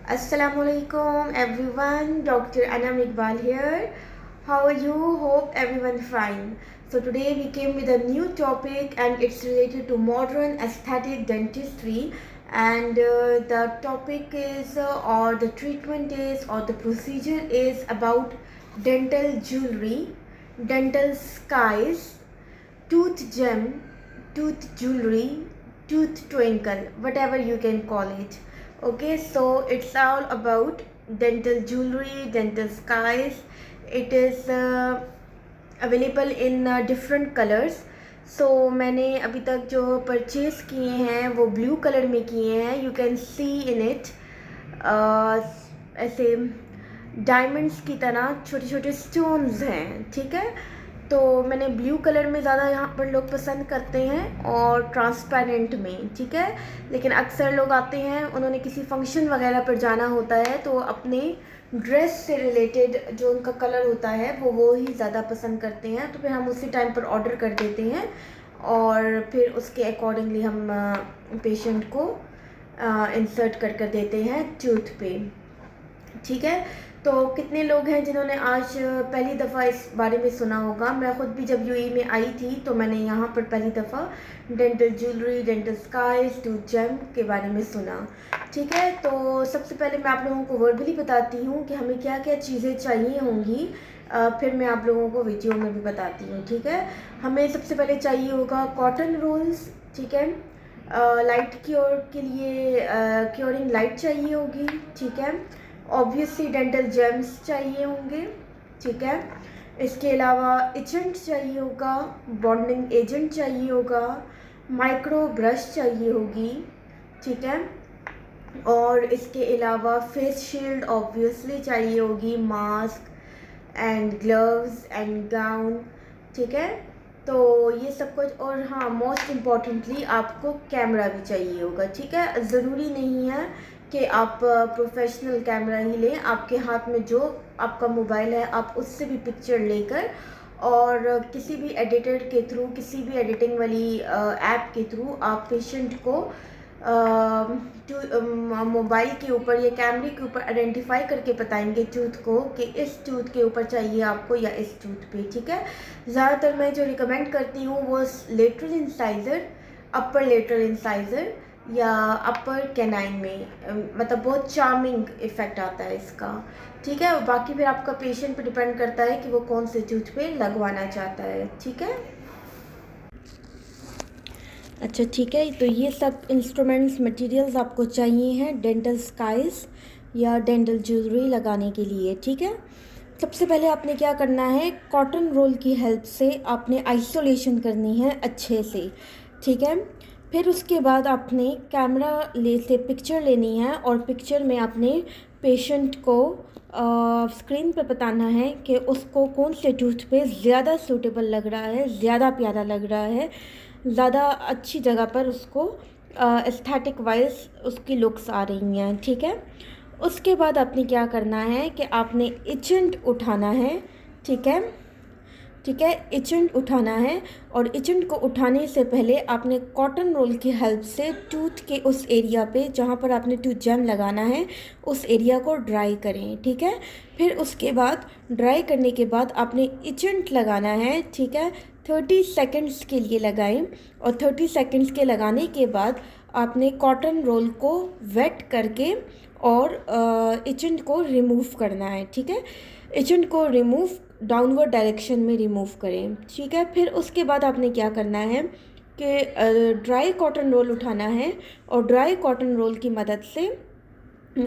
Assalamualaikum everyone, Dr. Anam Iqbal here. How are you? Hope everyone fine. So today we came with a new topic and it's related to modern aesthetic dentistry, and the topic is or the treatment is or the procedure is about dental jewelry, dental skies, tooth gem, tooth jewelry, tooth twinkle, whatever you can call it. Okay, so it's all about dental jewelry, dental skies. It is available in different colors. So मैंने अभी तक जो purchase किए हैं वो blue colour में किए हैं. You can see in it ऐसे डायमंड्स की तरह छोटे छोटे स्टोन्स हैं. ठीक है, तो मैंने ब्लू कलर में ज़्यादा यहाँ पर लोग पसंद करते हैं और ट्रांसपेरेंट में. ठीक है, लेकिन अक्सर लोग आते हैं, उन्होंने किसी फंक्शन वगैरह पर जाना होता है तो अपने ड्रेस से रिलेटेड जो उनका कलर होता है वो ही ज़्यादा पसंद करते हैं. तो फिर हम उसी टाइम पर ऑर्डर कर देते हैं और फिर उसके अकॉर्डिंगली हम पेशेंट को इंसर्ट कर देते हैं टूथ पे. ठीक है, तो कितने लोग हैं जिन्होंने आज पहली दफ़ा इस बारे में सुना होगा. मैं ख़ुद भी जब यूएई में आई थी तो मैंने यहाँ पर पहली दफ़ा dental jewellery, dental skyce, tooth gem के बारे में सुना. ठीक है, तो सबसे पहले मैं आप लोगों को वर्बली बताती हूँ कि हमें क्या क्या चीज़ें चाहिए होंगी. फिर मैं आप लोगों को वीडियो में भी बताती हूँ. ठीक है, हमें सबसे पहले चाहिए होगा कॉटन रोल्स. ठीक है, लाइट क्योर के लिए क्योरिंग लाइट चाहिए होगी. ठीक है, ऑब्वियसली डेंटल जेम्स चाहिए होंगे. ठीक है, इसके अलावा एजेंट चाहिए होगा, बॉन्डिंग एजेंट चाहिए होगा, माइक्रो ब्रश चाहिए होगी. ठीक है, और इसके अलावा फेस शील्ड ऑब्वियसली चाहिए होगी, mask and gloves and gown. ठीक है, तो ये सब कुछ. और हाँ, मोस्ट इम्पॉर्टेंटली आपको कैमरा भी चाहिए होगा. ठीक है, ज़रूरी नहीं है कि आप प्रोफेशनल कैमरा ही लें. आपके हाथ में जो आपका मोबाइल है आप उससे भी पिक्चर लेकर और किसी भी एडिटर के थ्रू, किसी भी एडिटिंग वाली ऐप के थ्रू आप पेशेंट को मोबाइल के ऊपर या कैमरे के ऊपर आइडेंटिफाई करके बताएंगे टूथ को कि इस टूथ के ऊपर चाहिए आपको या इस टूथ पे. ठीक है, ज़्यादातर मैं जो रिकमेंड करती हूँ वो लेटरल इंसाइज़र, अपर लेटरल इंसाइज़र या अपर कैनाइन में, मतलब बहुत चार्मिंग इफ़ेक्ट आता है इसका. ठीक है, बाकी फिर आपका पेशेंट पे डिपेंड करता है कि वो कौन से टूथ पे लगवाना चाहता है. ठीक है, अच्छा ठीक है, तो ये सब इंस्ट्रूमेंट्स मटेरियल्स आपको चाहिए हैं डेंटल स्काइज या डेंटल ज्वेलरी लगाने के लिए. ठीक है, सबसे पहले आपने क्या करना है, कॉटन रोल की हेल्प से आपने आइसोलेशन करनी है अच्छे से. ठीक है, फिर उसके बाद आपने कैमरा से पिक्चर लेनी है और पिक्चर में आपने पेशेंट को स्क्रीन पर बताना है कि उसको कौन से टूथ पे ज़्यादा सूटेबल लग रहा है, ज़्यादा प्यारा लग रहा है, ज़्यादा अच्छी जगह पर उसको एस्थेटिक वाइज उसकी लुक्स आ रही हैं. ठीक है, उसके बाद आपने क्या करना है कि आपने एजेंट उठाना है. ठीक है, ठीक है, एजेंट उठाना है और एजेंट को उठाने से पहले आपने कॉटन रोल की हेल्प से टूथ के उस एरिया पे जहाँ पर आपने टूथ जेम लगाना है उस एरिया को ड्राई करें. ठीक है, फिर उसके बाद ड्राई करने के बाद आपने एजेंट लगाना है. ठीक है, 30 सेकंड्स के लिए लगाएं और 30 सेकंड्स के लगाने के बाद आपने कॉटन रोल को वेट करके और एजेंट को रिमूव करना है. ठीक है, एजेंट को रिमूव डाउनवर्ड डायरेक्शन में रिमूव करें. ठीक है, फिर उसके बाद आपने क्या करना है कि ड्राई कॉटन रोल उठाना है और ड्राई कॉटन रोल की मदद से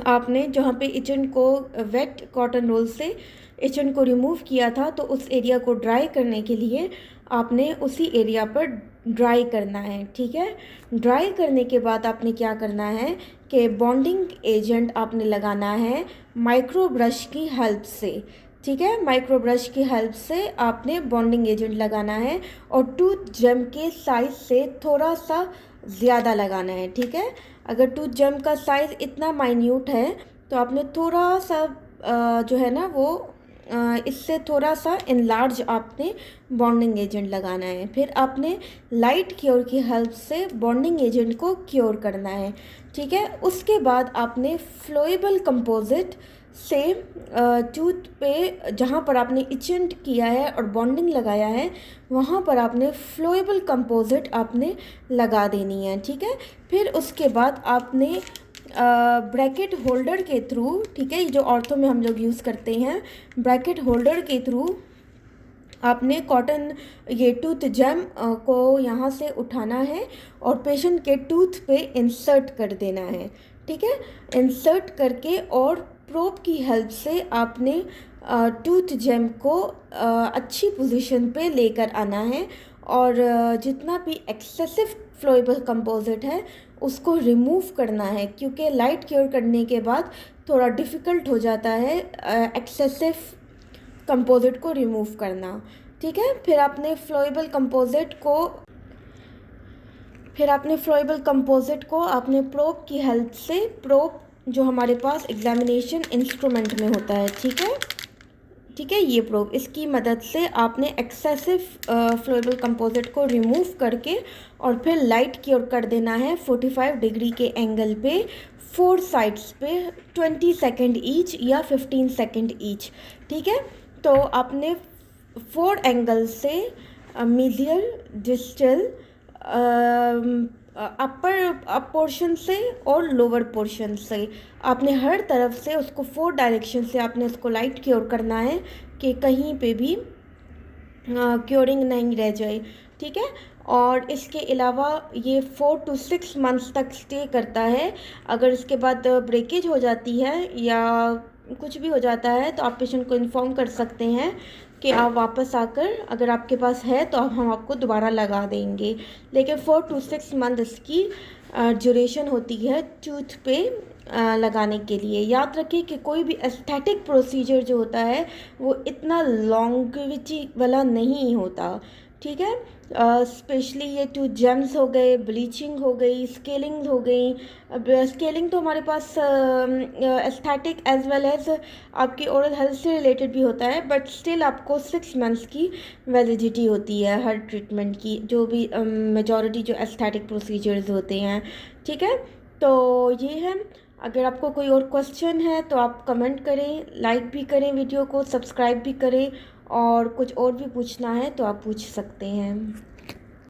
आपने जहाँ पे एजेंट को वेट कॉटन रोल से एजेंट को रिमूव किया था तो उस एरिया को ड्राई करने के लिए आपने उसी एरिया पर ड्राई करना है. ठीक है, ड्राई करने के बाद आपने क्या करना है कि बॉन्डिंग एजेंट आपने लगाना है माइक्रो ब्रश की हेल्प से. ठीक है, माइक्रो ब्रश की हेल्प से आपने बॉन्डिंग एजेंट लगाना है और टूथ जेम के साइज़ से थोड़ा सा ज़्यादा लगाना है. ठीक है, अगर टूथ जेम का साइज़ इतना माइन्यूट है तो आपने थोड़ा सा जो है ना वो इससे थोड़ा सा इनलार्ज आपने बॉन्डिंग एजेंट लगाना है। फिर आपने लाइट क्योर की हेल्प से बॉन्डिंग एजेंट को क्योर करना है, ठीक है। उसके बाद आपने फ्लोएबल कंपोजिट से टूथ पे जहाँ पर आपने इचेंट किया है और बॉन्डिंग लगाया है वहाँ पर आपने फ्लोएबल कंपोजिट आपने लगा देनी है, ठीक है। फिर उसके बाद आपने ब्रैकेट होल्डर के थ्रू, ठीक है, जो ऑर्थो में हम लोग यूज़ करते हैं, ब्रैकेट होल्डर के थ्रू आपने कॉटन ये टूथ जैम को यहाँ से उठाना है और पेशेंट के टूथ पे इंसर्ट कर देना है, ठीक है। इंसर्ट करके और प्रोब की हेल्प से आपने टूथ जैम को अच्छी पोजीशन पे लेकर आना है और जितना भी एक्सेसिव फ्लोएबल कंपोजिट है उसको रिमूव करना है, क्योंकि लाइट क्योर करने के बाद थोड़ा डिफ़िकल्ट हो जाता है एक्सेसिव कंपोजिट को रिमूव करना, ठीक है। फिर आपने फ्लोएबल कंपोजिट को आपने प्रोब की हेल्प से, प्रोब जो हमारे पास एग्जामिनेशन इंस्ट्रूमेंट में होता है, ठीक है, ठीक है, ये प्रोब, इसकी मदद से आपने एक्सेसिव फ्लोएबल कंपोजिट को रिमूव करके और फिर लाइट क्योर कर देना है 45 डिग्री के एंगल पे 4 साइड्स पे 20 सेकेंड ईच या 15 सेकेंड ईच, ठीक है। तो आपने 4 एंगल से मीडियल, डिस्टल, अप पोर्शन से और लोअर पोर्शन से आपने हर तरफ से उसको 4 डायरेक्शन से आपने उसको लाइट क्योर करना है कि कहीं पे भी क्योरिंग नहीं रह जाए, ठीक है। और इसके अलावा ये 4 to 6 मंथ्स तक स्टे करता है। अगर इसके बाद ब्रेकेज हो जाती है या कुछ भी हो जाता है तो आप पेशेंट को इन्फॉर्म कर सकते हैं कि आप वापस आकर, अगर आपके पास है तो हम आपको दोबारा लगा देंगे। लेकिन 4 to 6 मंथ इसकी ड्यूरेशन होती है टूथ पे लगाने के लिए। याद रखिए कि कोई भी एस्थेटिक प्रोसीजर जो होता है वो इतना लॉन्गेविटी वाला नहीं होता, ठीक है। स्पेशली ये टूथ जेम्स हो गए, ब्लीचिंग हो गई, स्केलिंग हो गई। अब स्केलिंग तो हमारे पास एस्थेटिक एज वेल एज आपकी ओरल हेल्थ से रिलेटेड भी होता है, बट स्टिल आपको 6 मंथ्स की वैलिडिटी होती है हर ट्रीटमेंट की, जो भी मेजॉरिटी जो एस्थेटिक प्रोसीजर्स होते हैं, ठीक है। तो ये है। अगर आपको कोई और क्वेश्चन है तो आप कमेंट करें, लाइक भी करें वीडियो को, सब्सक्राइब भी करें, और कुछ और भी पूछना है तो आप पूछ सकते हैं।